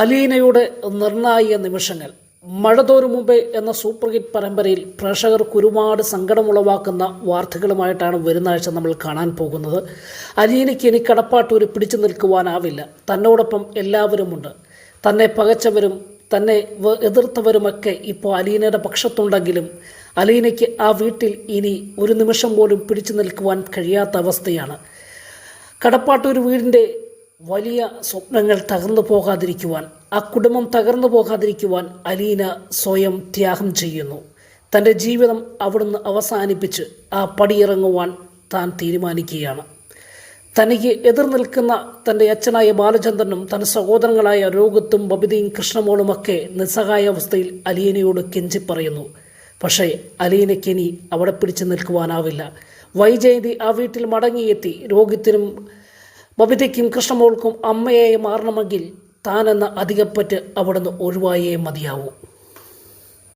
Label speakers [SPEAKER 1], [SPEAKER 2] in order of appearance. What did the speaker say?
[SPEAKER 1] അലീനയുടെ നിർണായക നിമിഷങ്ങൾ. മഴ തോരും മുമ്പേ എന്ന സൂപ്പർ ഹിറ്റ് പരമ്പരയിൽ പ്രേക്ഷകർക്ക് ഒരുപാട് സങ്കടമുളവാക്കുന്ന വാർത്തകളുമായിട്ടാണ് വരുന്ന ആഴ്ച നമ്മൾ കാണാൻ പോകുന്നത്. അലീനയ്ക്ക് ഇനി കടപ്പാട്ടൂര് പിടിച്ചു നിൽക്കുവാനാവില്ല. തന്നോടൊപ്പം എല്ലാവരുമുണ്ട്. തന്നെ പകച്ചവരും തന്നെ എതിർത്തവരുമൊക്കെ ഇപ്പോൾ അലീനയുടെ പക്ഷത്തുണ്ടെങ്കിലും അലീനയ്ക്ക് ആ വീട്ടിൽ ഇനി ഒരു നിമിഷം പോലും പിടിച്ചു നിൽക്കുവാൻ കഴിയാത്ത അവസ്ഥയാണ്. കടപ്പാട്ടൂർ വീടിൻ്റെ വലിയ സ്വപ്നങ്ങൾ തകർന്നു പോകാതിരിക്കുവാൻ, ആ കുടുംബം തകർന്നു പോകാതിരിക്കുവാൻ അലീന സ്വയം ത്യാഗം ചെയ്യുന്നു. തൻ്റെ ജീവിതം അവിടുന്ന് അവസാനിപ്പിച്ച് ആ പടിയിറങ്ങുവാൻ താൻ തീരുമാനിക്കുകയാണ്. തനിക്ക് എതിർ നിൽക്കുന്ന തൻ്റെ അച്ഛനായ ബാലചന്ദ്രനും തൻ്റെ സഹോദരങ്ങളായ രോഗത്തും ബബിതയും കൃഷ്ണമോളുമൊക്കെ നിസ്സഹായ അവസ്ഥയിൽ അലീനയോട് കെഞ്ചിപ്പറയുന്നു. പക്ഷേ അലീനയ്ക്കിനി അവിടെ പിടിച്ചു നിൽക്കുവാനാവില്ല. വൈജയന്തി ആ വീട്ടിൽ മടങ്ങിയെത്തി രോഗത്തിനും ബബിതയ്ക്കും കൃഷ്ണമോൾക്കും അമ്മയായി മാറണമെങ്കിൽ താനെന്ന അധികപ്പറ്റ് അവിടുന്ന് ഒഴിവായേ മതിയാവൂ.